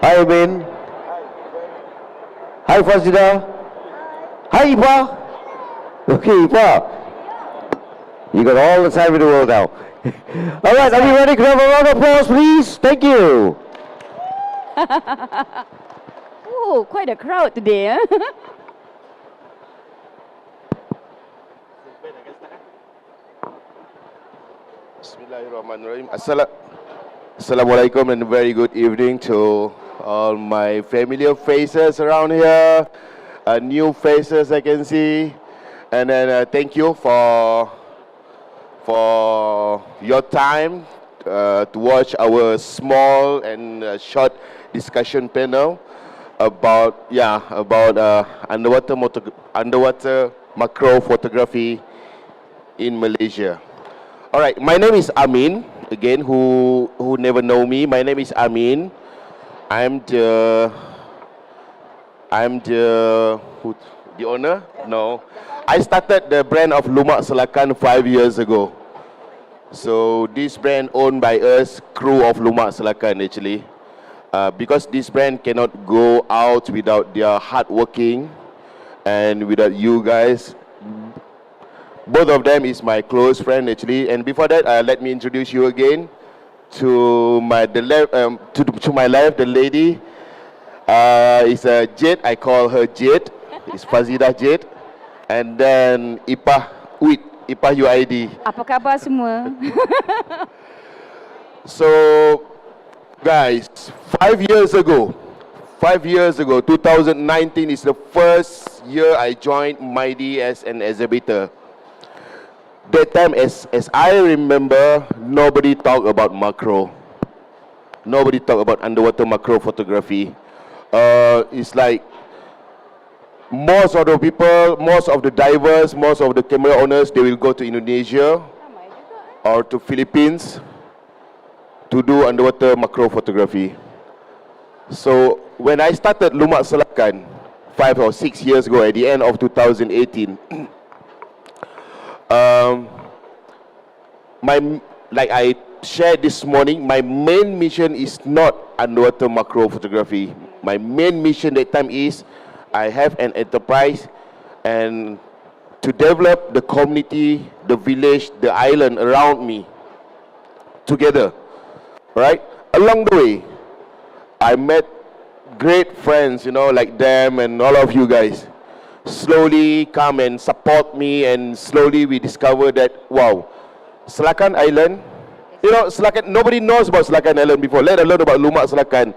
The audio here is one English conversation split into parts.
Hi, Amin. Hi, Fazida. Hi, Ipa. Okay, Ipa. You got all the time in the world now. All right, are we ready? Can I have a round of applause, please? Thank you. Oh, quite a crowd today. Bismillahirrahmanirrahim. Assalamualaikum and a very good evening to all my familiar faces around here, new faces I can see, and then thank you for your time to watch our small and short discussion panel about underwater macro photography in Malaysia. All right, my name is Amin. Again, who never know me, my name is Amin. I'm the owner. No, I started the brand of Lumak Selakan 5 years ago. So this brand owned by us, crew of Lumak Selakan actually, because this brand cannot go out without their hard working and without you guys. Both of them is my close friend actually, and before that, let me introduce you again to my left, the lady is Jade. I call her Jade. It's Fazidah Jade, and then Ipah UID. Apa khabar semua? So, guys, 5 years ago, 2019 is the first year I joined MIDE as an exhibitor. That time, as I remember, nobody talked about macro. Nobody talked about underwater macro photography. It's like most of the people, most of the divers, most of the camera owners, they will go to Indonesia or to Philippines to do underwater macro photography. So when I started Lumak Selakan 5 or 6 years ago at the end of 2018, like I shared this morning, my main mission is not underwater macro photography. My main mission that time is I have an enterprise and to develop the community, the village, the island around me together. Right? Along the way, I met great friends, like them and all of you guys. Slowly come and support me, and slowly we discover that, wow, Selakan Island, Selakan, nobody knows about Selakan Island before, let alone about Lumak Selakan.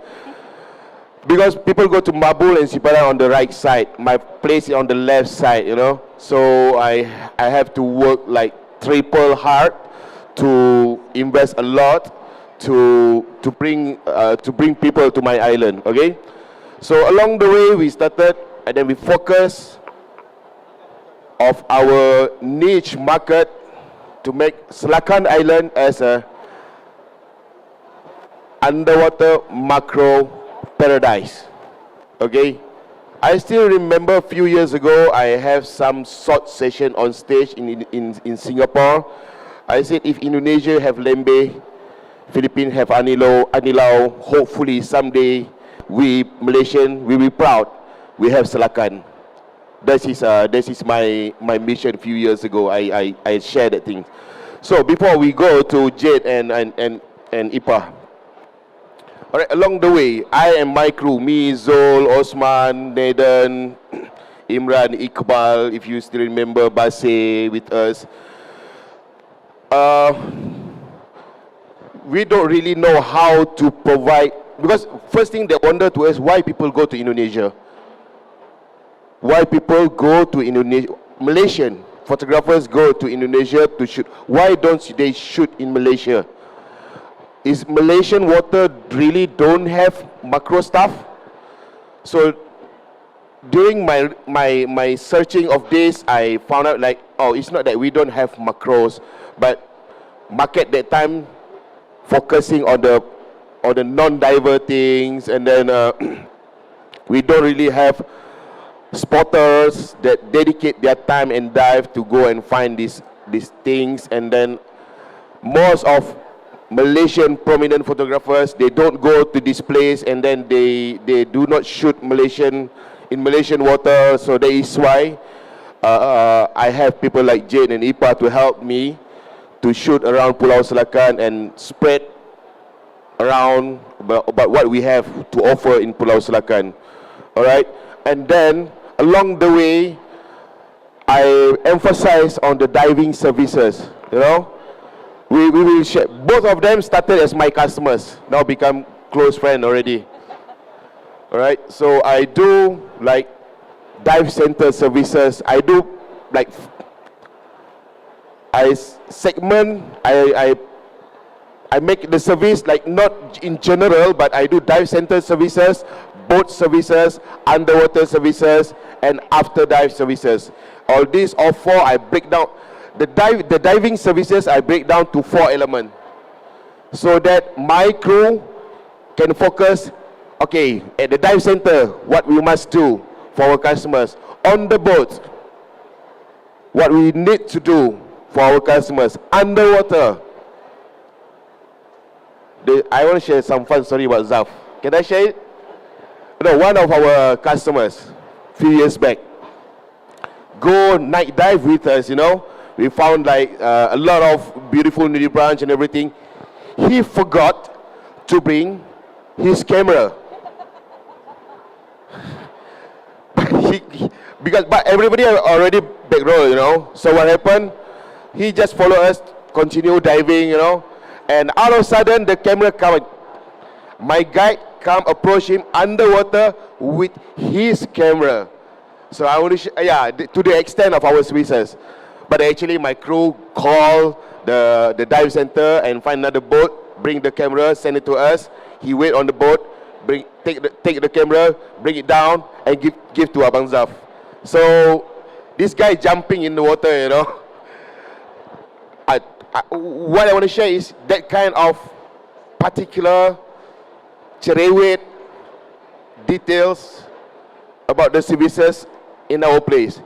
Because people go to Mabul and Siparan on the right side, my place is on the left side, So I have to work like triple hard to invest a lot to bring people to my island, okay? So along the way we started, and then we focus of our niche market to make Selakan Island as a underwater macro paradise. Okay, I still remember a few years ago I have some short session on stage in Singapore. I said if Indonesia have Lembe, Philippines have Anilao, hopefully someday we Malaysian will be proud we have Selakan. That is my mission a few years ago. I shared that thing. So before we go to Jade and Ipah, all right, along the way, I and my crew, me, Zol, Osman, Nathan, Imran, Iqbal, if you still remember, Basay with us. We don't really know how to provide, because first thing they wonder to us, why people go to Indonesia? Why people go to Indonesia? Malaysian photographers go to Indonesia to shoot. Why don't they shoot in Malaysia? Is Malaysian water really don't have macro stuff? So during my searching of this, I found out like, oh, it's not that we don't have macros, but market that time focusing on the non-diver things, and then we don't really have spotters that dedicate their time and dive to go and find these things. And then most of Malaysian prominent photographers, they don't go to this place and then they do not shoot in Malaysian water. So that is why I have people like Jane and Ipa to help me to shoot around Pulau Selakan and spread around about what we have to offer in Pulau Selakan. All right, and then along the way, I emphasize on the diving services. You know, we will share. Both of them started as my customers, now become close friends already. All right, so I do like dive center services. I do like I segment. I make the service like not in general, but I do dive center services, boat services, underwater services, and after dive services. All these, all four, I break down. The diving services, I break down to 4 elements, so that my crew can focus. Okay, at the dive center, what we must do for our customers. On the boat, what we need to do for our customers. Underwater, I want to share some fun story about Zaf. Can I share it? No, one of our customers, few years back, go night dive with us, you know. We found like a lot of beautiful nudibranch and everything. He forgot to bring his camera. But everybody already back row, you know. So what happened? He just followed us, continue diving, you know. And all of a sudden, the camera come. My guide approach him underwater with his camera. So I want to, to the extent of our services. But actually, my crew call the dive center and find another boat, bring the camera, send it to us. He wait on the boat, take the camera, bring it down, and give to Abang Zaf. So this guy jumping in the water, you know. What I want to share is that kind of particular cerewet details about the services in our place.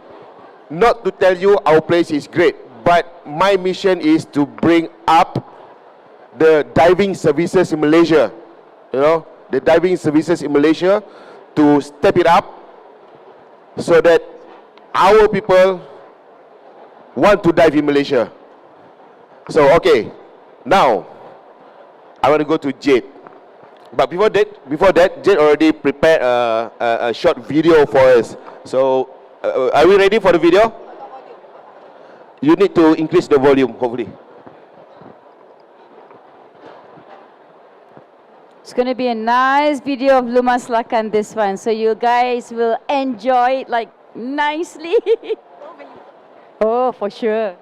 Not to tell you our place is great, but my mission is to bring up the diving services in Malaysia. You know, the diving services in Malaysia, to step it up so that our people want to dive in Malaysia. So, okay, now I want to go to Jade. But before that, Jade already prepared a short video for us. So, are we ready for the video? You need to increase the volume, hopefully. It's going to be a nice video of Lumah Selakan, this one. So you guys will enjoy it like nicely. Oh, for sure.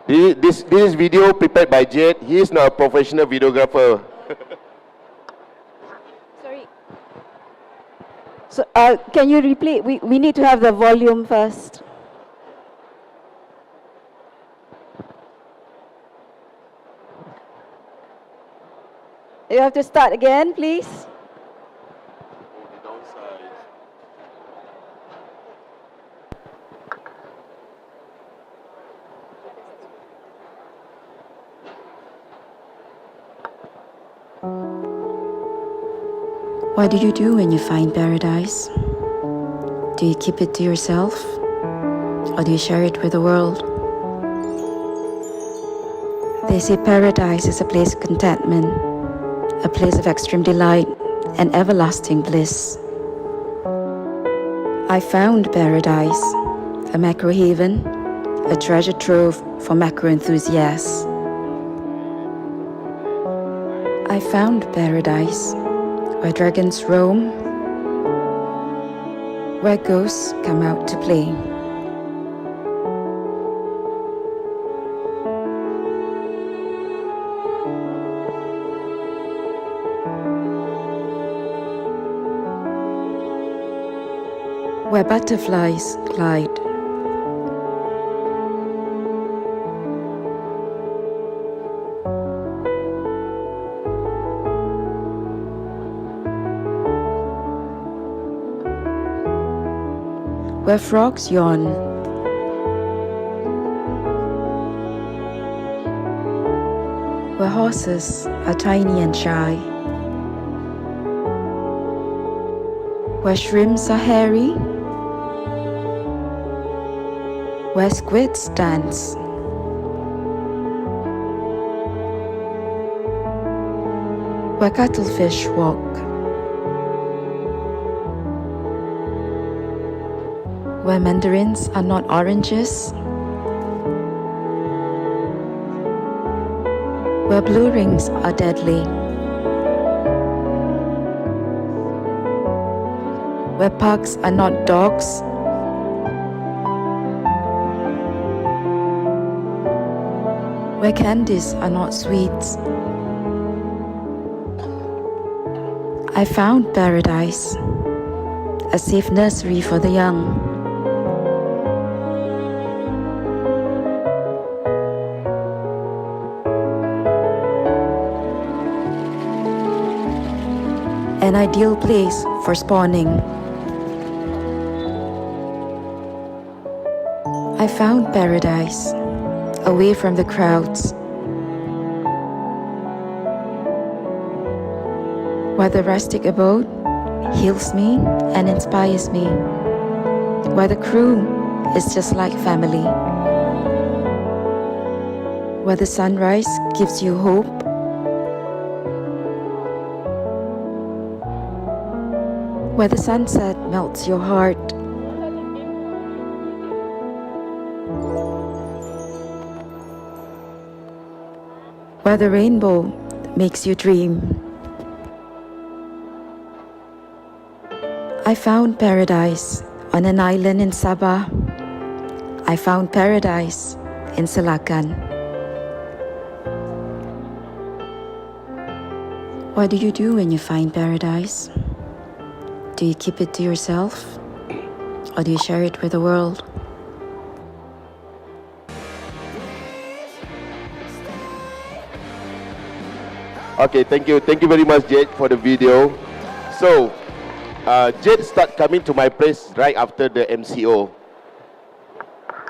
This is video prepared by Jade. He is not a professional videographer. Sorry. So, can you replay? We need to have the volume first. You have to start again, please. What do you do when you find paradise? Do you keep it to yourself? Or do you share it with the world? They say paradise is a place of contentment, a place of extreme delight and everlasting bliss. I found paradise, a macro haven, a treasure trove for macro enthusiasts. I found paradise, where dragons roam, where ghosts come out to play. Where butterflies glide. where frogs yawn, where horses are tiny and shy, where shrimps are hairy, where squids dance, where cuttlefish walk, where mandarins are not oranges, where blue rings are deadly, where pugs are not dogs, where candies are not sweets. I found paradise, a safe nursery for the young. An ideal place for spawning. I found paradise, away from the crowds, where the rustic abode heals me and inspires me, where the crew is just like family, where the sunrise gives you hope, where the sunset melts your heart, where the rainbow makes you dream. I found paradise on an island in Sabah. I found paradise in Silakan. What do you do when you find paradise? Do you keep it to yourself, or do you share it with the world? Okay, thank you very much, Jade, for the video. So, Jade start coming to my place right after the MCO.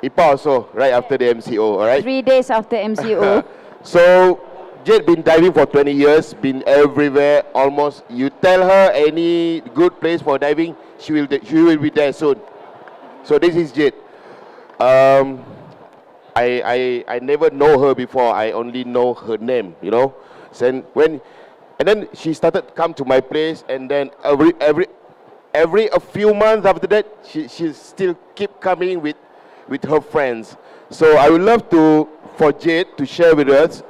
Ipa also right after the MCO, all right? 3 days after MCO. So, Jade been diving for 20 years, been everywhere almost. You tell her any good place for diving, she will be there soon. So this is Jade. I never know her before. I only know her name, you know. And then she started come to my place, and then every a few months after that, she still keep coming with her friends. So I would love for Jade to share with us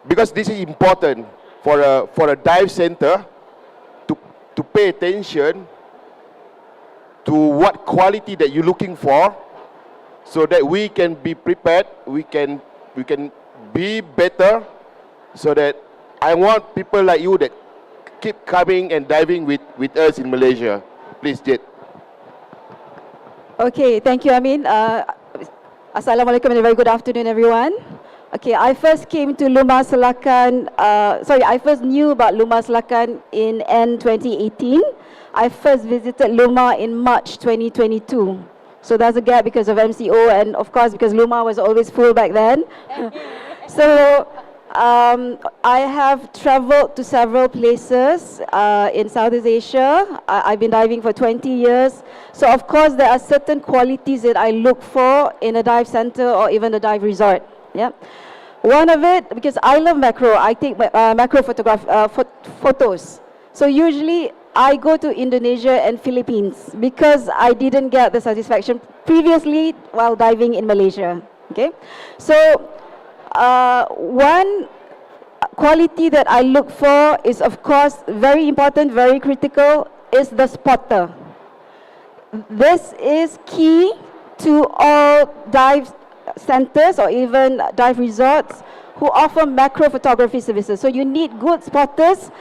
because this is important for a dive center to pay attention to what quality that you're looking for, so that we can be prepared, we can be better, so that I want people like you that keep coming and diving with us in Malaysia. Please, Jade. Okay, thank you, Amin. Assalamualaikum and a very good afternoon, everyone. Okay, I first came to Luma Selakan, I first knew about Luma Selakan in end 2018. I first visited Luma in March 2022. So there's a gap because of MCO, and of course because Luma was always full back then. So I have traveled to several places in Southeast Asia. I've been diving for 20 years. So of course there are certain qualities that I look for in a dive center or even a dive resort. Yeah. One of it, because I love macro, I take macro photos. So usually I go to Indonesia and Philippines because I didn't get the satisfaction previously while diving in Malaysia. Okay. So one quality that I look for is, of course, very important, very critical, is the spotter. This is key to all dive centers or even dive resorts who offer macro photography services. So you need good spotters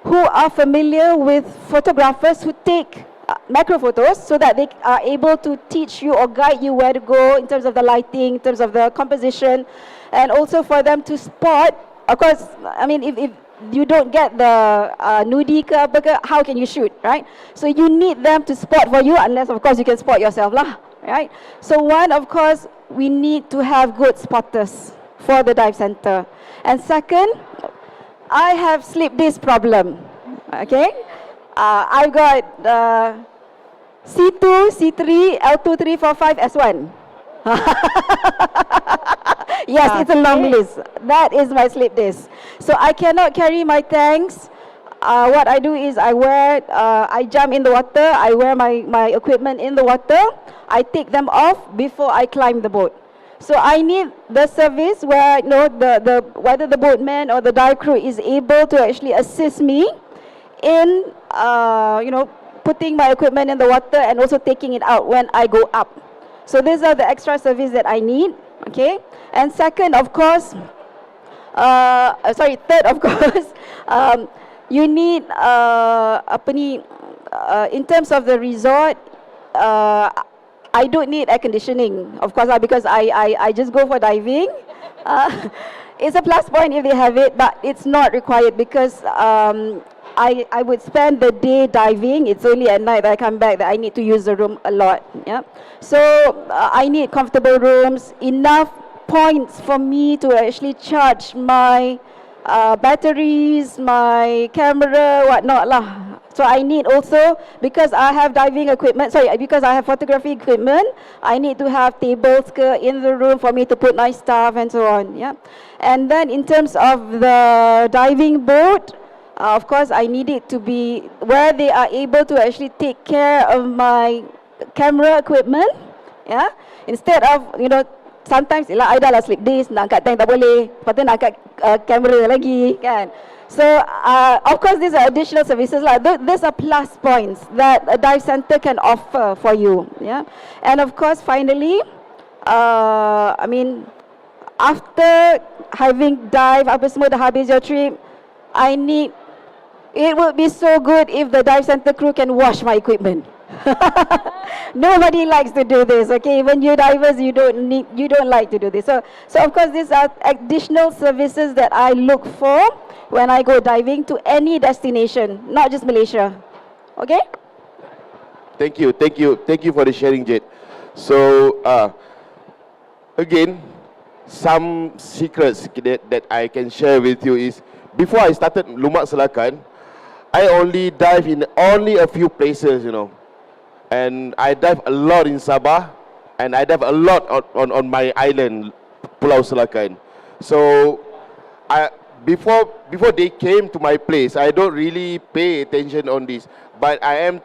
who are familiar with photographers who take macro photos, so that they are able to teach you or guide you where to go in terms of the lighting, in terms of the composition, and also for them to spot. Of course, I mean, if you don't get the nudie ke apa ke, how can you shoot, right? So you need them to spot for you, unless of course you can spot yourself lah, right? So one, of course, we need to have good spotters for the dive center. And second, I have slip disc problem, okay? I've got C2, C3, L2, 3, 4, 5, S1. Yes, it's a long list. That is my slip disc. So I cannot carry my tanks. What I do is I jump in the water, I wear my equipment in the water, I take them off before I climb the boat. So I need the service where, you know, whether the boatman or the dive crew is able to actually assist me in, you know, putting my equipment in the water and also taking it out when I go up. So these are the extra service that I need, okay? And second, of course, third, of course, you need, in terms of the resort, I don't need air conditioning, of course, because I just go for diving. It's a plus point if they have it, but it's not required because I would spend the day diving. It's only at night that I come back that I need to use the room a lot. Yeah, so I need comfortable rooms, enough points for me to actually charge my batteries, my camera, whatnot lah. So I need also, because I have diving equipment, because I have photography equipment, I need to have tables in the room for me to put my stuff and so on. Yeah, and then in terms of the diving boat, of course, I need it to be where they are able to actually take care of my camera equipment. Yeah, instead of, you know, sometimes I dah lah slip disc, nak angkat tank tak boleh, lepas tu nak angkat kamera lagi kan. So of course these are additional services lah. These are plus points that a dive center can offer for you. Yeah, and of course finally, I mean, after having dive apa semua dah habis your trip, it would be so good if the dive center crew can wash my equipment. Nobody likes to do this, okay? Even you divers, you don't like to do this. So of course these are additional services that I look for when I go diving to any destination, not just Malaysia. Okay? Thank you for the sharing, Jade. So again, some secrets that I can share with you is, before I started Lumak Selatan, I only dive in only a few places, you know. And I dive a lot in Sabah, and I dive a lot on my island, Pulau Selatan. So before they came to my place, I don't really pay attention on this. But I'm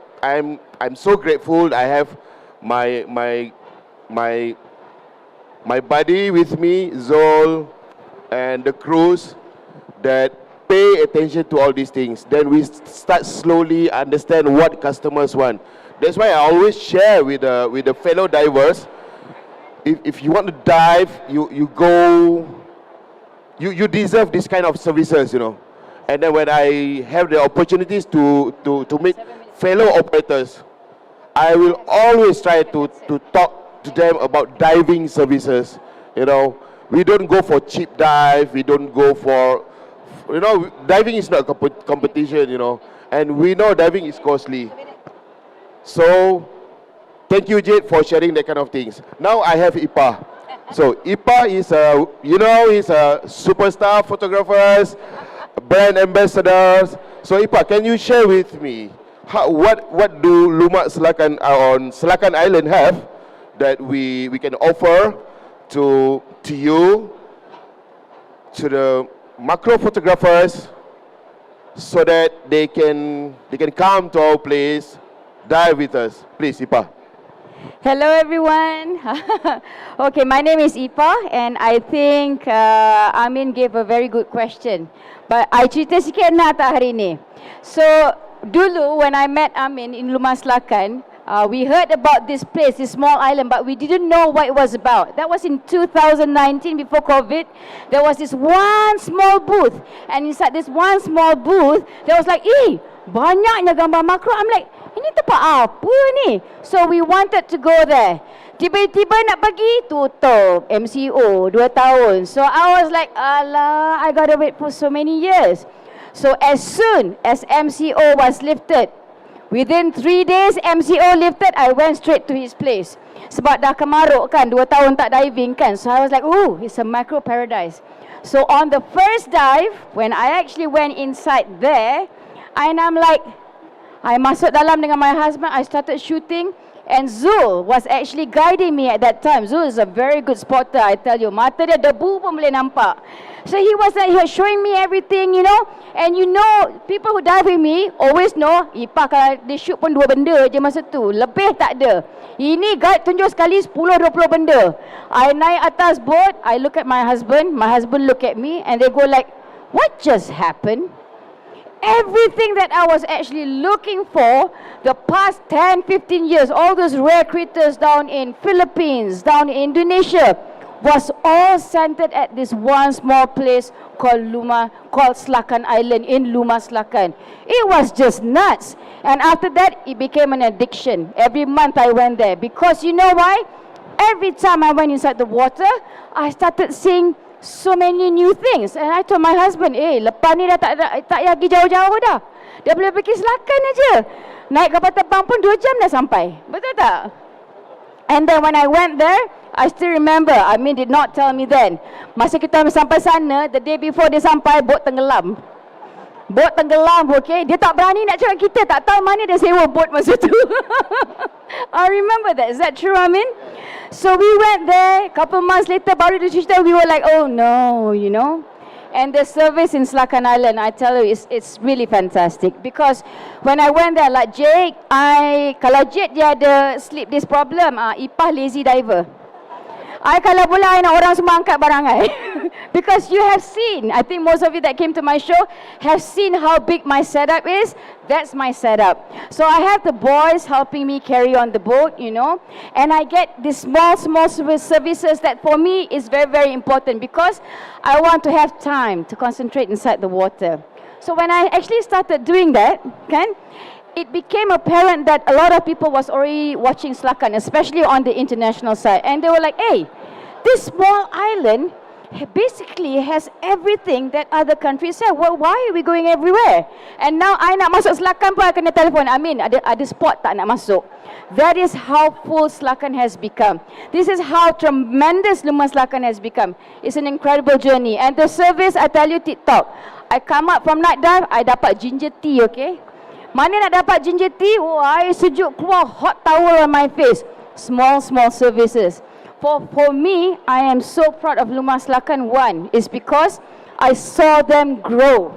so grateful. I have my buddy with me, Zol, and the crews that pay attention to all these things. Then we start slowly understand what customers want. That's why I always share with the fellow divers. If you want to dive, you go. You deserve this kind of services, you know. And then when I have the opportunities to meet fellow operators, I will always try to talk to them about diving services. You know, we don't go for cheap dive. We don't go for, you know, diving is not a competition, you know, and we know diving is costly. So, thank you, Jade, for sharing that kind of things. Now I have Ipa. So Ipa is he's a superstar photographers, brand ambassadors. So Ipa, can you share with me what do Lumak Selatan on Selatan Island have that we can offer to you, to the macro photographers, so that they can come to our place, dive with us. Please, Ipa. Hello everyone. Okay, my name is Ipa, and I think Amin gave a very good question. But I cerita sikit nak tak hari ni. So dulu when I met Amin in Lumak Selatan, we heard about this place, this small island, but we didn't know what it was about. That was in 2019, before COVID. There was this one small booth, and inside this one small booth, there was like, banyaknya gambar makro. I'm like, ini tempat apa ni? So we wanted to go there. Tiba-tiba nak pergi, tutup MCO 2 tahun. So I was like, alah, I gotta wait for so many years. So as soon as MCO was lifted, within 3 days MCO lifted, I went straight to his place. Sebab dah kemaruk kan, 2 tahun tak diving kan. So I was like, oh, it's a micro paradise. So on the first dive, when I actually went inside there, and I'm like, I masuk dalam dengan my husband, I started shooting, and Zul was actually guiding me at that time. Zul is a very good spotter, I tell you. Mata dia debu pun boleh nampak. So he was showing me everything, you know. And you know, people who dive with me always know, Ipah kalau dia shoot pun 2 benda je masa tu. Lebih tak ada. Ini guide tunjuk sekali 10-20 benda. I naik atas boat, I look at my husband look at me, and they go like, what just happened? Everything that I was actually looking for the past 10-15 years, all those rare critters down in Philippines, down in Indonesia, was all centered at this one small place called Selatan Island in Luma Selatan. It was just nuts. And after that, it became an addiction. Every month I went there. Because you know why? Every time I went inside the water, I started seeing so many new things. And I told my husband, lepas ni dah tak payah pergi jauh-jauh dah. Dah boleh pergi Selatan aja. Naik kapal terbang pun 2 jam dah sampai. Betul tak? And then when I went there, I still remember, Amin did not tell me then. Masa kita sampai sana, the day before dia sampai, boat tenggelam. Boat tenggelam, okay? Dia tak berani nak cakap kita, tak tahu mana dia sewa boat masa tu. I remember that. Is that true, Amin? So we went there, couple months later, baru dia cerita, we were like, oh no, you know. And the service in Selatan Island, I tell you, it's really fantastic. Because when I went there, like Jake, kalau Jake dia ada sleep disc problem, Ipah lazy diver. I kalau boleh, I nak orang semua angkat barang I. Because you have seen, I think most of you that came to my show have seen how big my setup is. That's my setup. So I have the boys helping me carry on the boat, you know. And I get these small services that for me is very, very important because I want to have time to concentrate inside the water. So when I actually started doing that, it became apparent that a lot of people was already watching Selatan, especially on the international side. And they were like, hey, this small island basically has everything that other countries have. Well, why are we going everywhere? And now I nak masuk Selatan pun I kena telefon, Amin, ada spot tak nak masuk? That is how full Selatan has become. This is how tremendous Luma Selatan has become. It's an incredible journey. And the service, I tell you, TikTok. I come up from night dive, I dapat ginger tea, okay? Mana nak dapat ginger tea? Oh, air sejuk keluar, hot towel on my face. Small services. For me, I am so proud of Luma Selatan. One is because I saw them grow.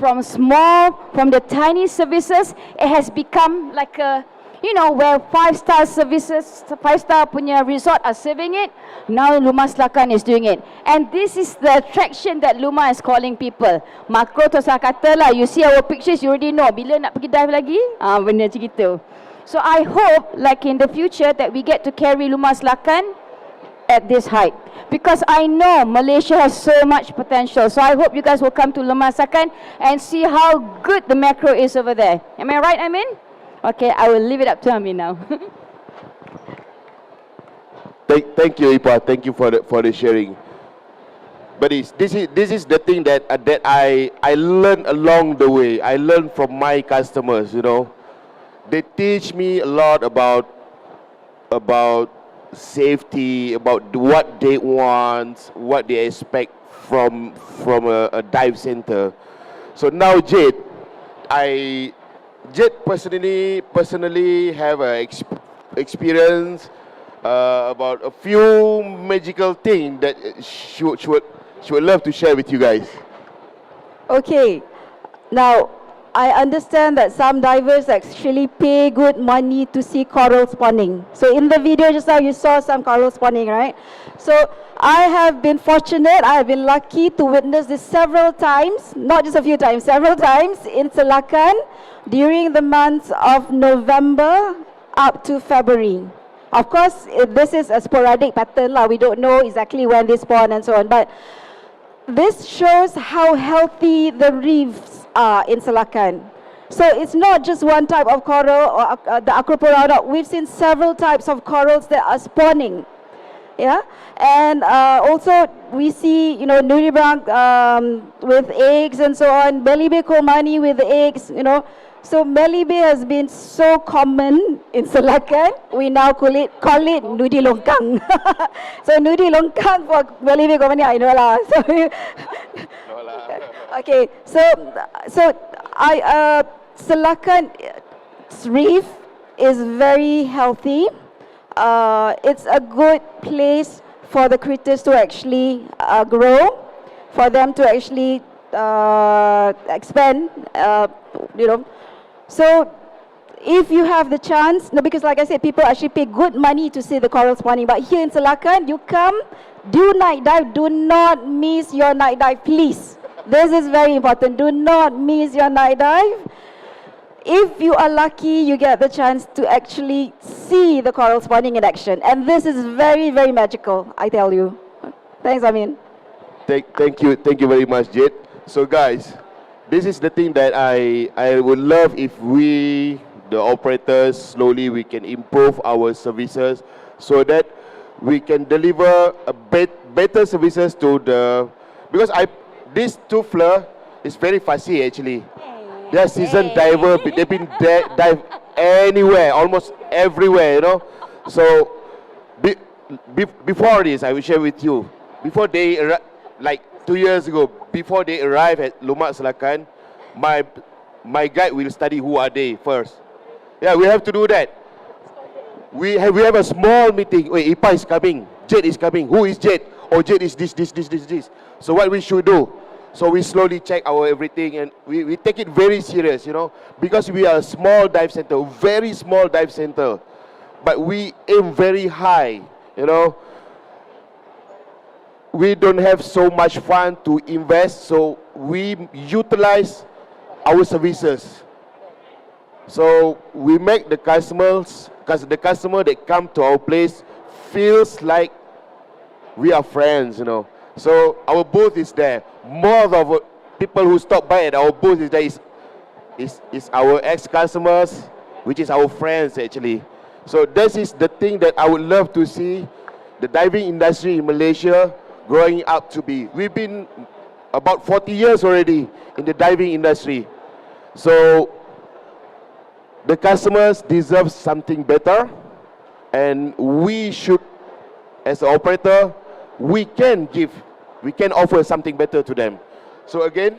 From the tiny services, it has become like a, you know, where 5-star services, 5-star punya resort are serving it. Now Luma Selatan is doing it. And this is the attraction that Luma is calling people. Makro tu saya kata lah, you see our pictures, you already know. Bila nak pergi dive lagi? Benda macam gitu. So I hope, like in the future, that we get to carry Luma Selatan at this height. Because I know Malaysia has so much potential. So I hope you guys will come to Luma Selatan and see how good the macro is over there. Am I right, Amin? Okay, I will leave it up to Amin now. Thank you, Ipa. Thank you for the sharing. But this is the thing that I learned along the way. I learned from my customers. You know, they teach me a lot about safety, about what they want, what they expect from a dive center. So now, Jade personally have a experience about a few magical things that she would love to share with you guys. Okay, now I understand that some divers actually pay good money to see coral spawning. So in the video just now you saw some coral spawning, right? So I have been fortunate, I have been lucky to witness this several times, not just a few times, several times in Selatan during the months of November up to February. Of course, this is a sporadic pattern lah. We don't know exactly when they spawn and so on. But this shows how healthy the reefs are in Selatan. So it's not just one type of coral or the acropora. We've seen several types of corals that are spawning. Yeah, and also we see, you know, nudibranch with eggs and so on, Melibe Komani with eggs, you know. So Melibe has been so common in Selakan, we now call it nudi longkang. So nudi longkang for Melibe Komani, I know lah. So, okay, so Selakan Reef is very healthy. It's a good place for the critters to actually grow, for them to actually expand, you know. So if you have the chance, no, because like I said, people actually pay good money to see the coral spawning, but here in Selakan, you come, do night dive, do not miss your night dive, please. This is very important, do not miss your night dive. If you are lucky, you get the chance to actually see the coral spawning in action. And this is very, very magical, I tell you. Thanks, Amin. Thank you very much, Jade. So guys, this is the thing that I would love if we, the operators, slowly we can improve our services so that we can deliver a better services to the, because this toothless is very fussy actually. They are seasoned diver, they've been dive anywhere, almost everywhere, you know. So before this, I will share with you, before they, like 2 years ago, before they arrive at Lumak Selakan, my guide will study who are they first. Yeah, we have to do that. We have a small meeting. Wait, Ipa is coming, Jade is coming. Who is Jade? Oh, Jade is this. So what we should do? So we slowly check our everything and we take it very serious, you know, because we are a small dive center, very small dive center, but we aim very high, you know. We don't have so much fund to invest, so we utilize our services. So we make the customers, because the customer that come to our place feels like we are friends, you know. So our booth is there. More of people who stop by at our booth is there is our ex-customers, which is our friends actually. So this is the thing that I would love to see the diving industry in Malaysia growing up to be. We've been about 40 years already in the diving industry. So the customers deserve something better, and we should, as an operator, we can offer something better to them. So again,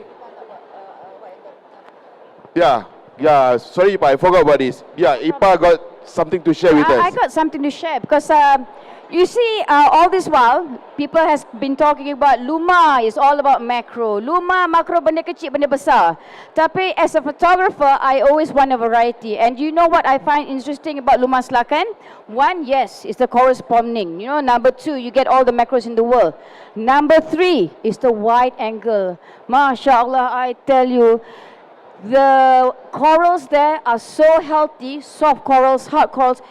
yeah, sorry Ipa, I forgot about this. Yeah, Ipa got something to share with us. I got something to share because you see, all this while, people has been talking about Luma is all about macro. Luma, macro, benda kecil, benda besar. Tapi as a photographer, I always want a variety. And you know what I find interesting about Luma Selakan? One, yes, it's the corresponding. You know, number two, you get all the macros in the world. Number three is the wide angle. MashaAllah, I tell you, the corals there are so healthy, soft corals, hard corals.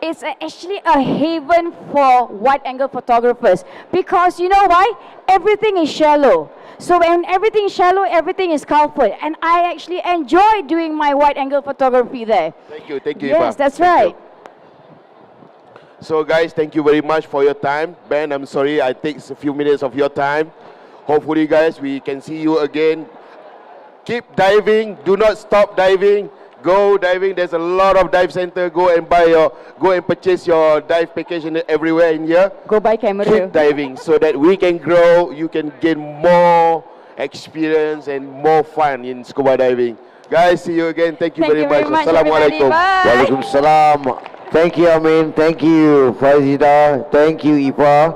It's actually a haven for wide-angle photographers because you know why? Everything is shallow. So when everything is shallow, everything is comfort. And I actually enjoy doing my wide-angle photography there. Thank you, Ipa. Yes, that's right. So guys, thank you very much for your time. Ben, I'm sorry I take a few minutes of your time. Hopefully guys, we can see you again. Keep diving, do not stop diving. Go diving. There's a lot of dive center. Go and purchase your dive package everywhere in here. Go buy camera. Keep diving so that we can grow. You can gain more experience and more fun in scuba diving. Guys, see you again. Thank you very much. Assalamualaikum. Waalaikumsalam. Thank you, Amin. Thank you, Fazida. Thank you, Ipa.